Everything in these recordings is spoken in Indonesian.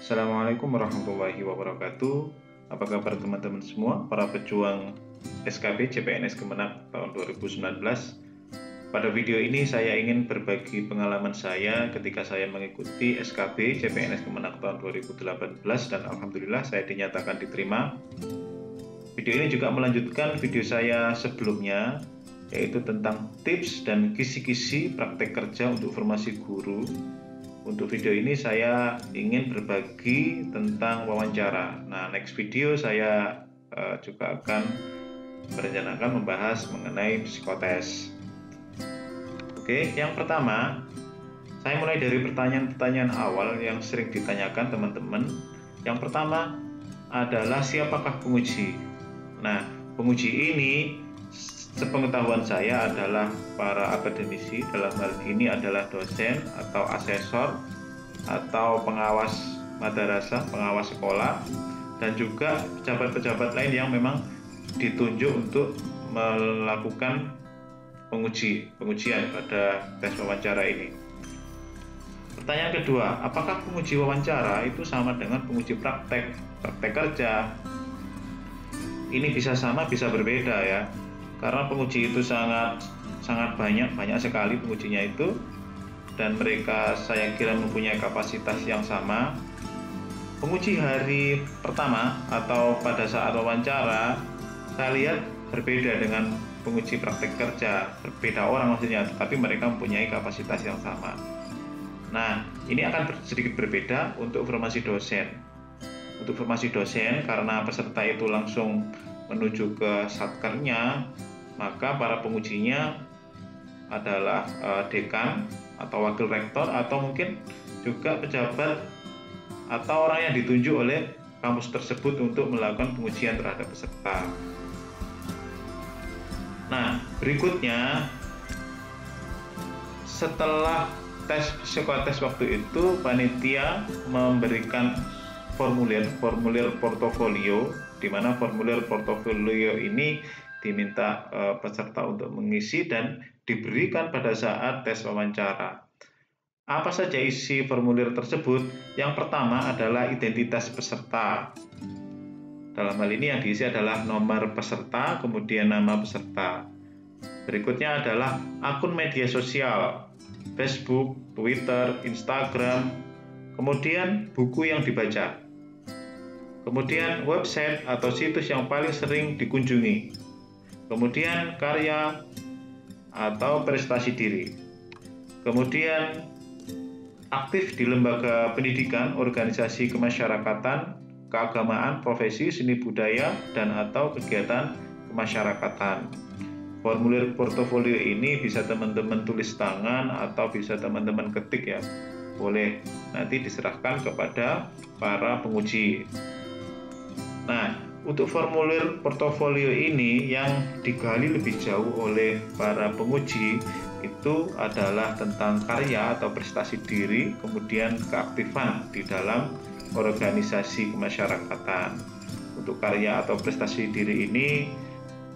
Assalamualaikum warahmatullahi wabarakatuh. Apa kabar teman-teman semua, para pejuang SKB CPNS Kemenak tahun 2019. Pada video ini saya ingin berbagi pengalaman saya ketika saya mengikuti SKB CPNS Kemenak tahun 2018 dan alhamdulillah saya dinyatakan diterima. Video ini juga melanjutkan video saya sebelumnya, yaitu tentang tips dan kisi-kisi praktek kerja untuk formasi guru. Untuk video ini saya ingin berbagi tentang wawancara. Nah, next video saya juga akan merencanakan membahas mengenai psikotes. Oke, yang pertama, saya mulai dari pertanyaan-pertanyaan awal yang sering ditanyakan teman-teman. Yang pertama adalah siapakah penguji? Nah, penguji ini sepengetahuan saya adalah para akademisi, dalam hal ini adalah dosen atau asesor atau pengawas madrasah, pengawas sekolah, dan juga pejabat-pejabat lain yang memang ditunjuk untuk melakukan pengujian pada tes wawancara ini. Pertanyaan kedua, apakah penguji wawancara itu sama dengan penguji praktek kerja? Ini bisa sama, bisa berbeda ya. Karena penguji itu sangat banyak sekali pengujinya itu, dan mereka saya kira mempunyai kapasitas yang sama. Penguji hari pertama atau pada saat wawancara saya lihat berbeda dengan penguji praktek kerja, berbeda orang maksudnya, tetapi mereka mempunyai kapasitas yang sama. Nah, ini akan sedikit berbeda untuk formasi dosen. Untuk formasi dosen, karena peserta itu langsung menuju ke satkernya, maka para pengujinya adalah dekan atau wakil rektor atau mungkin juga pejabat atau orang yang ditunjuk oleh kampus tersebut untuk melakukan pengujian terhadap peserta. Nah, berikutnya setelah tes psikotes waktu itu, panitia memberikan formulir portofolio, di mana formulir portofolio ini diminta peserta untuk mengisi dan diberikan pada saat tes wawancara. Apa saja isi formulir tersebut? Yang pertama adalah identitas peserta. Dalam hal ini yang diisi adalah nomor peserta, kemudian nama peserta. Berikutnya adalah akun media sosial, Facebook, Twitter, Instagram, kemudian buku yang dibaca, kemudian website atau situs yang paling sering dikunjungi, kemudian karya atau prestasi diri, kemudian aktif di lembaga pendidikan, organisasi kemasyarakatan, keagamaan, profesi, seni budaya, dan atau kegiatan kemasyarakatan. Formulir portofolio ini bisa teman-teman tulis tangan atau bisa teman-teman ketik ya. Boleh nanti diserahkan kepada para penguji. Nah, untuk formulir portofolio ini yang digali lebih jauh oleh para penguji itu adalah tentang karya atau prestasi diri, kemudian keaktifan di dalam organisasi kemasyarakatan. Untuk karya atau prestasi diri ini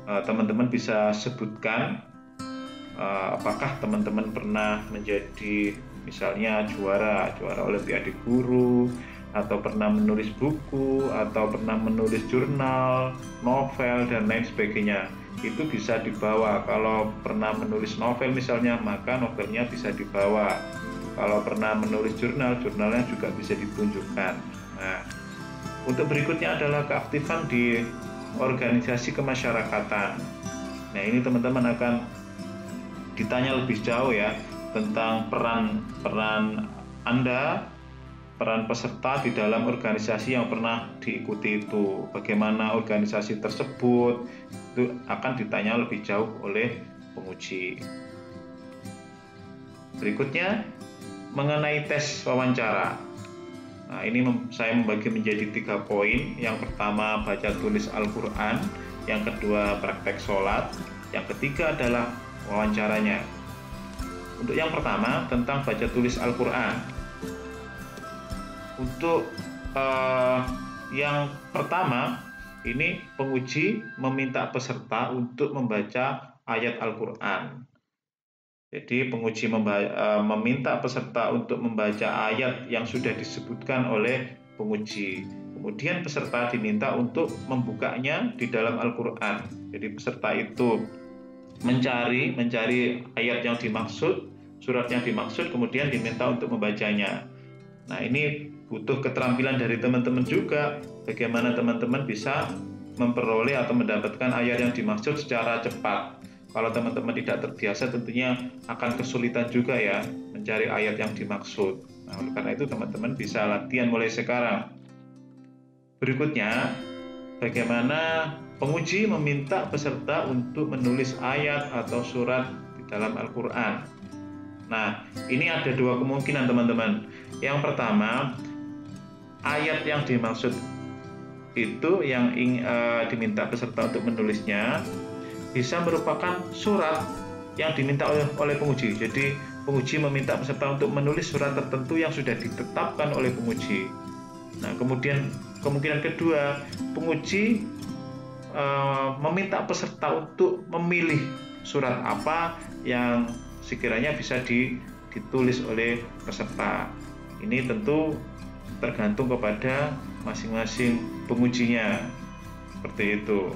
teman-teman bisa sebutkan apakah teman-teman pernah menjadi misalnya juara olimpiade guru, atau pernah menulis buku, atau pernah menulis jurnal, novel, dan lain sebagainya. Itu bisa dibawa. Kalau pernah menulis novel misalnya, maka novelnya bisa dibawa. Kalau pernah menulis jurnal, jurnalnya juga bisa ditunjukkan. Nah, untuk berikutnya adalah keaktifan di organisasi kemasyarakatan. Nah, ini teman-teman akan ditanya lebih jauh ya tentang peran Anda, peran peserta di dalam organisasi yang pernah diikuti itu. Bagaimana organisasi tersebut, itu akan ditanya lebih jauh oleh penguji. Berikutnya, mengenai tes wawancara. Nah, ini saya membagi menjadi 3 poin. Yang pertama, baca tulis Al-Quran. Yang kedua, praktek sholat. Yang ketiga adalah wawancaranya. Untuk yang pertama, tentang baca tulis Al-Quran. Untuk yang pertama, ini penguji meminta peserta untuk membaca ayat Al-Quran. Jadi penguji meminta peserta untuk membaca ayat yang sudah disebutkan oleh penguji. Kemudian peserta diminta untuk membukanya di dalam Al-Quran. Jadi peserta itu mencari ayat yang dimaksud, surat yang dimaksud, kemudian diminta untuk membacanya. Nah, ini butuh keterampilan dari teman-teman juga, bagaimana teman-teman bisa memperoleh atau mendapatkan ayat yang dimaksud secara cepat. Kalau teman-teman tidak terbiasa, tentunya akan kesulitan juga ya mencari ayat yang dimaksud. Nah, oleh karena itu teman-teman bisa latihan mulai sekarang. Berikutnya, bagaimana penguji meminta peserta untuk menulis ayat atau surat di dalam Al-Quran. Nah, ini ada dua kemungkinan teman-teman. Yang pertama, ayat yang dimaksud itu yang diminta peserta untuk menulisnya bisa merupakan surat yang diminta oleh penguji. Jadi penguji meminta peserta untuk menulis surat tertentu yang sudah ditetapkan oleh penguji. Nah, kemudian kemungkinan kedua, penguji meminta peserta untuk memilih surat apa yang sekiranya bisa ditulis oleh peserta. Ini tentu tergantung kepada masing-masing pengujinya, seperti itu.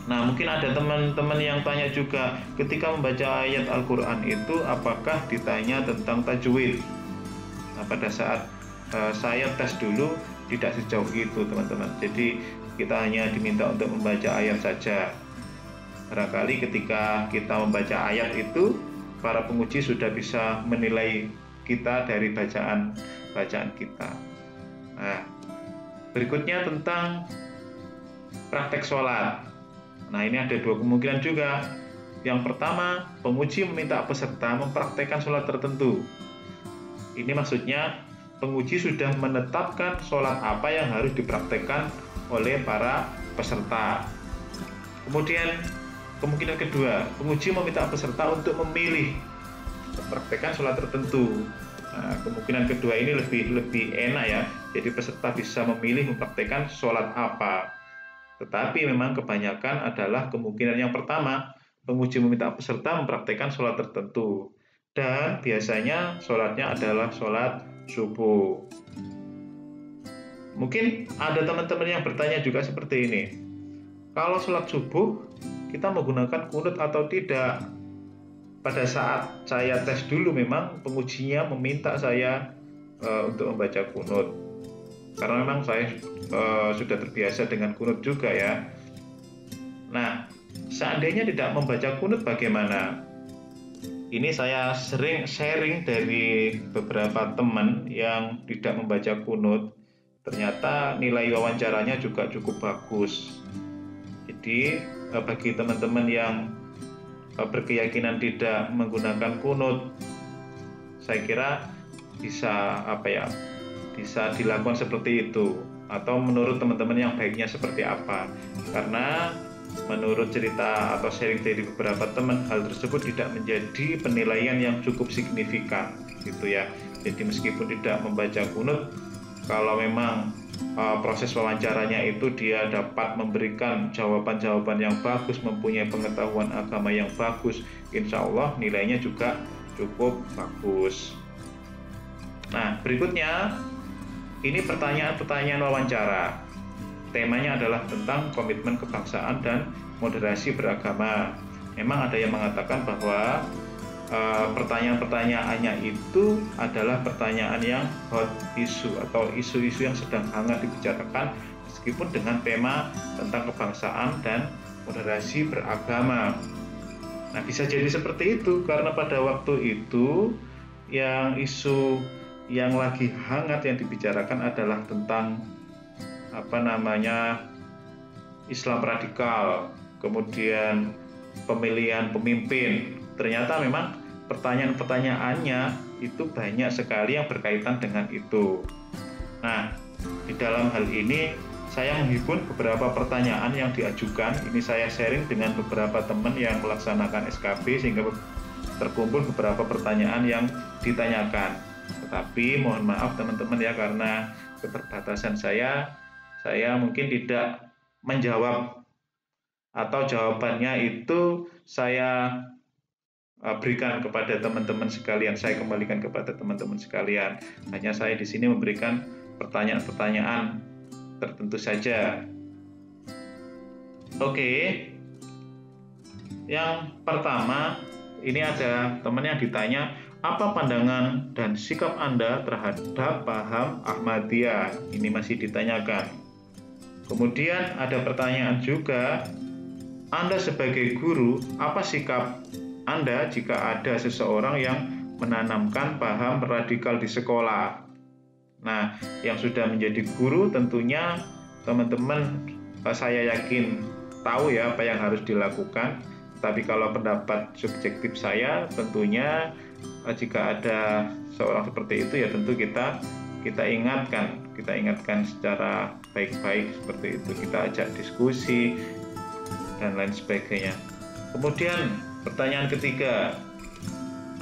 Nah, mungkin ada teman-teman yang tanya juga, ketika membaca ayat Al-Quran itu apakah ditanya tentang tajwid? Nah, pada saat saya tes dulu tidak sejauh itu teman-teman. Jadi kita hanya diminta untuk membaca ayat saja. Barangkali ketika kita membaca ayat itu, para penguji sudah bisa menilai kita dari bacaan kita. Nah, berikutnya tentang praktek sholat. Nah, ini ada dua kemungkinan juga. Yang pertama, penguji meminta peserta mempraktekkan sholat tertentu. Ini maksudnya penguji sudah menetapkan sholat apa yang harus dipraktekkan oleh para peserta. Kemudian kemungkinan kedua, penguji meminta peserta untuk memilih mempraktekkan sholat tertentu. Nah, kemungkinan kedua ini lebih enak ya. Jadi peserta bisa memilih mempraktekkan sholat apa. Tetapi memang kebanyakan adalah kemungkinan yang pertama, penguji meminta peserta mempraktekkan sholat tertentu. Dan biasanya sholatnya adalah sholat subuh. Mungkin ada teman-teman yang bertanya juga seperti ini. Kalau sholat subuh, kita menggunakan kunut atau tidak? Pada saat saya tes dulu memang pengujinya meminta saya untuk membaca kunut. Karena memang saya sudah terbiasa dengan kunut juga ya. Nah, seandainya tidak membaca kunut bagaimana? Ini saya sering sharing dari beberapa teman yang tidak membaca kunut. Ternyata nilai wawancaranya juga cukup bagus. Jadi bagi teman-teman yang berkeyakinan tidak menggunakan kunut, saya kira bisa bisa dilakukan seperti itu. Atau menurut teman-teman yang baiknya seperti apa? Karena menurut cerita atau sharing dari beberapa teman, hal tersebut tidak menjadi penilaian yang cukup signifikan, gitu ya. Jadi meskipun tidak membaca kunut, kalau memang proses wawancaranya itu dia dapat memberikan jawaban-jawaban yang bagus, mempunyai pengetahuan agama yang bagus, insya Allah nilainya juga cukup bagus. Nah, berikutnya ini pertanyaan-pertanyaan wawancara. Temanya adalah tentang komitmen kebangsaan dan moderasi beragama. Memang ada yang mengatakan bahwa pertanyaan-pertanyaannya itu adalah pertanyaan yang hot issue atau isu-isu yang sedang hangat dibicarakan, meskipun dengan tema tentang kebangsaan dan moderasi beragama. Nah, bisa jadi seperti itu karena pada waktu itu yang isu yang lagi hangat yang dibicarakan adalah tentang Islam radikal, kemudian pemilihan pemimpin. Ternyata memang pertanyaan-pertanyaannya itu banyak sekali yang berkaitan dengan itu. Nah, di dalam hal ini saya menghimpun beberapa pertanyaan yang diajukan. Ini saya sharing dengan beberapa teman yang melaksanakan SKB sehingga terkumpul beberapa pertanyaan yang ditanyakan. Tetapi mohon maaf teman-teman ya, karena keterbatasan saya mungkin tidak menjawab atau jawabannya itu saya berikan kepada teman-teman sekalian, saya kembalikan kepada teman-teman sekalian. Hanya saya di sini memberikan pertanyaan-pertanyaan tertentu saja. Oke, yang pertama ini ada teman yang ditanya, apa pandangan dan sikap Anda terhadap paham Ahmadiyah? Ini masih ditanyakan. Kemudian ada pertanyaan juga, Anda sebagai guru, apa sikap Anda jika ada seseorang yang menanamkan paham radikal di sekolah? Nah, yang sudah menjadi guru tentunya teman-teman, saya yakin tahu ya apa yang harus dilakukan. Tapi kalau pendapat subjektif saya, tentunya jika ada seorang seperti itu ya tentu kita ingatkan secara baik-baik seperti itu. Kita ajak diskusi dan lain sebagainya. Kemudian pertanyaan ketiga,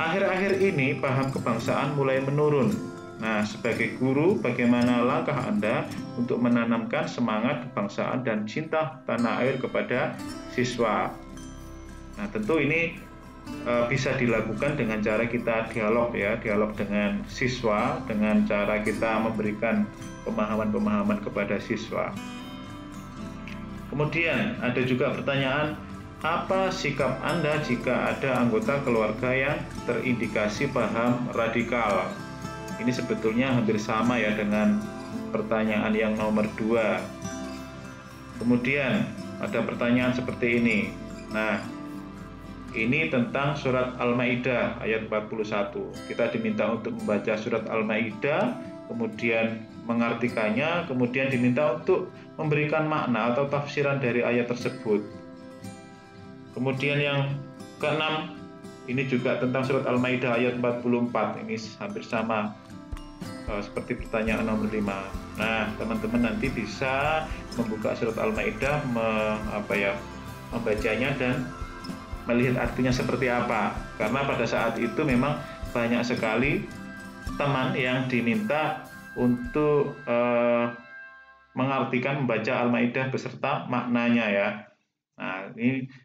akhir-akhir ini paham kebangsaan mulai menurun. Nah, sebagai guru, bagaimana langkah Anda untuk menanamkan semangat kebangsaan dan cinta tanah air kepada siswa? Nah, tentu ini bisa dilakukan dengan cara kita dialog dengan siswa, dengan cara kita memberikan pemahaman-pemahaman kepada siswa. Kemudian ada juga pertanyaan, apa sikap Anda jika ada anggota keluarga yang terindikasi paham radikal? Ini sebetulnya hampir sama ya dengan pertanyaan yang nomor 2. Kemudian ada pertanyaan seperti ini. Nah, ini tentang surat Al-Maidah ayat 41. Kita diminta untuk membaca surat Al-Maidah, kemudian mengartikannya, kemudian diminta untuk memberikan makna atau tafsiran dari ayat tersebut. Kemudian yang keenam, ini juga tentang surat Al-Maidah ayat 44. Ini hampir sama seperti pertanyaan nomor 5. Nah, teman-teman nanti bisa membuka surat Al-Maidah, membacanya dan melihat artinya seperti apa. Karena pada saat itu memang banyak sekali teman yang diminta untuk mengartikan, membaca Al-Maidah beserta maknanya ya. Nah,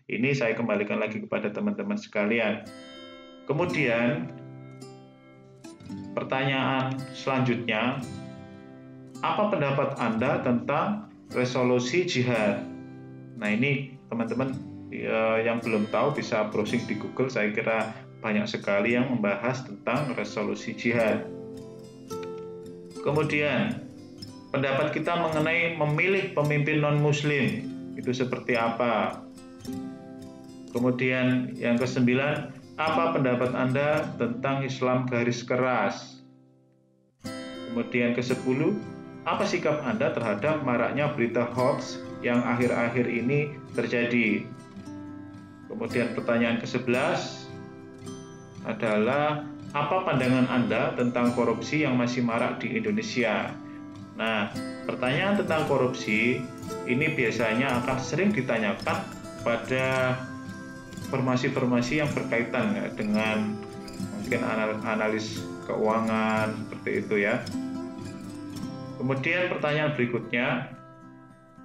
ini saya kembalikan lagi kepada teman-teman sekalian. Kemudian pertanyaan selanjutnya, apa pendapat Anda tentang resolusi jihad? Nah, ini teman-teman yang belum tahu bisa browsing di Google. Saya kira banyak sekali yang membahas tentang resolusi jihad. Kemudian pendapat kita mengenai memilih pemimpin non-muslim itu seperti apa? Kemudian yang ke-9, apa pendapat Anda tentang Islam garis keras? Kemudian ke-10, apa sikap Anda terhadap maraknya berita hoax yang akhir-akhir ini terjadi? Kemudian pertanyaan ke-11 adalah, apa pandangan Anda tentang korupsi yang masih marak di Indonesia? Nah, pertanyaan tentang korupsi ini biasanya akan sering ditanyakan pada informasi-informasi yang berkaitan dengan mungkin analis keuangan seperti itu ya. Kemudian pertanyaan berikutnya,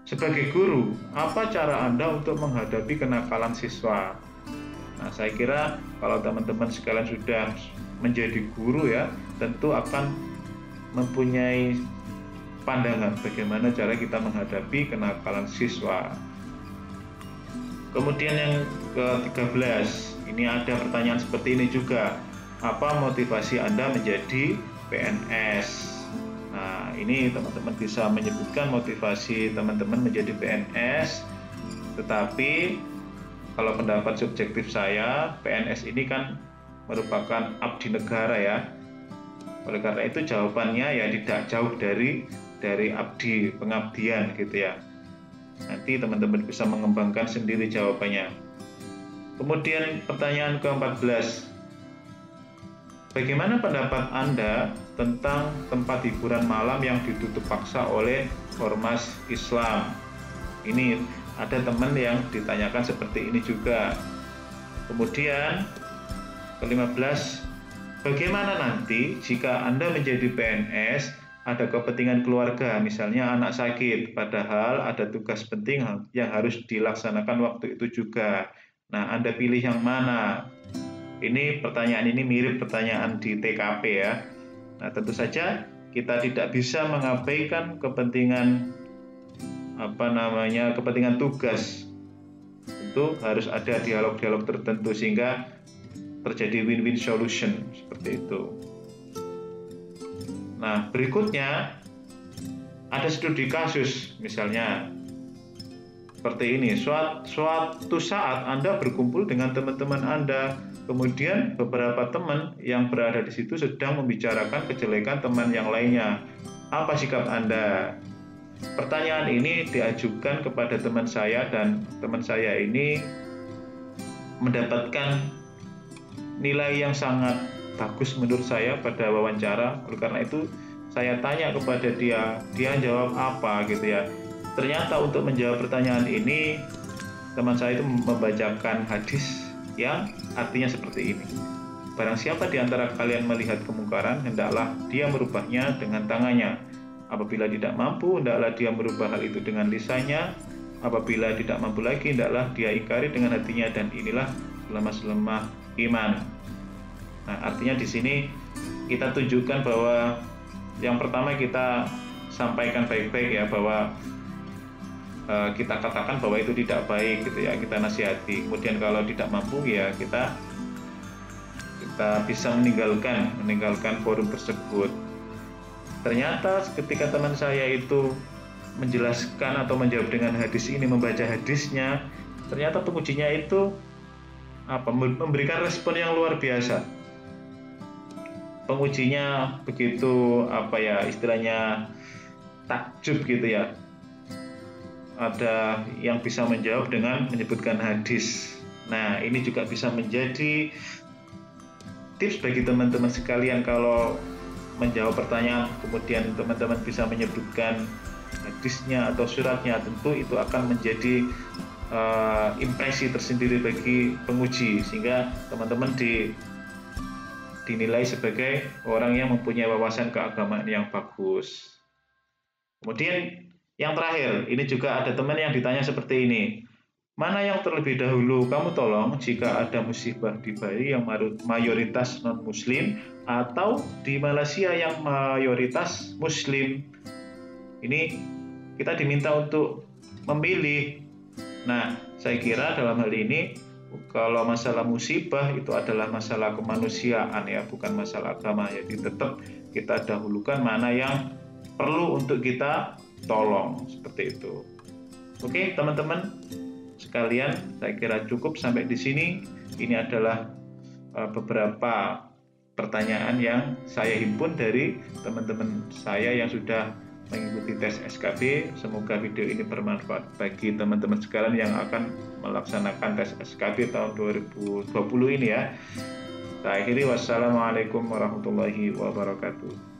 sebagai guru, apa cara Anda untuk menghadapi kenakalan siswa? Nah, saya kira kalau teman-teman sekalian sudah menjadi guru ya, tentu akan mempunyai pandangan bagaimana cara kita menghadapi kenakalan siswa. Kemudian yang ke-13, ini ada pertanyaan seperti ini juga. Apa motivasi Anda menjadi PNS? Nah, ini teman-teman bisa menyebutkan motivasi teman-teman menjadi PNS, tetapi kalau pendapat subjektif saya, PNS ini kan merupakan abdi negara ya. Oleh karena itu jawabannya ya tidak jauh dari abdi, pengabdian gitu ya. Nanti teman-teman bisa mengembangkan sendiri jawabannya. Kemudian pertanyaan ke-14, bagaimana pendapat Anda tentang tempat hiburan malam yang ditutup paksa oleh Ormas Islam? Ini ada teman yang ditanyakan seperti ini juga. Kemudian ke-15, bagaimana nanti jika Anda menjadi PNS, ada kepentingan keluarga, misalnya anak sakit, padahal ada tugas penting yang harus dilaksanakan waktu itu juga. Nah, Anda pilih yang mana? Ini pertanyaan ini mirip pertanyaan di TKP ya. Nah, tentu saja kita tidak bisa mengabaikan kepentingan kepentingan tugas. Tentu harus ada dialog-dialog tertentu sehingga terjadi win-win solution seperti itu. Nah, berikutnya ada studi kasus, misalnya seperti ini. Suatu saat Anda berkumpul dengan teman-teman Anda, kemudian beberapa teman yang berada di situ sedang membicarakan kejelekan teman yang lainnya. Apa sikap Anda? Pertanyaan ini diajukan kepada teman saya dan teman saya ini mendapatkan nilai yang sangat bagus menurut saya pada wawancara. Oleh karena itu saya tanya kepada dia jawab apa gitu ya. Ternyata untuk menjawab pertanyaan ini teman saya itu membacakan hadis yang artinya seperti ini. Barang siapa di antara kalian melihat kemungkaran, hendaklah dia merubahnya dengan tangannya. Apabila tidak mampu, hendaklah dia merubah hal itu dengan lisannya. Apabila tidak mampu lagi, hendaklah dia ingkari dengan hatinya, dan inilah selemah-selemah iman. Nah, artinya di sini kita tunjukkan bahwa yang pertama kita sampaikan baik-baik ya, bahwa kita katakan bahwa itu tidak baik gitu ya, kita nasihati. Kemudian kalau tidak mampu ya kita bisa meninggalkan forum tersebut. Ternyata ketika teman saya itu menjelaskan atau menjawab dengan hadis ini, membaca hadisnya, ternyata pengujinya itu memberikan respon yang luar biasa. Pengujinya begitu istilahnya takjub gitu ya. Ada yang bisa menjawab dengan menyebutkan hadis. Nah, ini juga bisa menjadi tips bagi teman-teman sekalian. Kalau menjawab pertanyaan kemudian teman-teman bisa menyebutkan hadisnya atau suratnya, tentu itu akan menjadi impresi tersendiri bagi penguji, sehingga teman-teman dinilai sebagai orang yang mempunyai wawasan keagamaan yang bagus. Kemudian yang terakhir, ini juga ada teman yang ditanya seperti ini. Mana yang terlebih dahulu kamu tolong jika ada musibah di Bali yang mayoritas non-muslim atau di Malaysia yang mayoritas muslim? Ini kita diminta untuk memilih. Nah, saya kira dalam hal ini kalau masalah musibah itu adalah masalah kemanusiaan ya, bukan masalah agama. Jadi tetap kita dahulukan mana yang perlu untuk kita tolong, seperti itu. Oke, teman-teman sekalian, saya kira cukup sampai di sini. Ini adalah beberapa pertanyaan yang saya himpun dari teman-teman saya yang sudah mengikuti tes SKB. Semoga video ini bermanfaat bagi teman-teman sekalian yang akan melaksanakan tes SKB tahun 2020 ini ya. Saya akhiri, wassalamualaikum warahmatullahi wabarakatuh.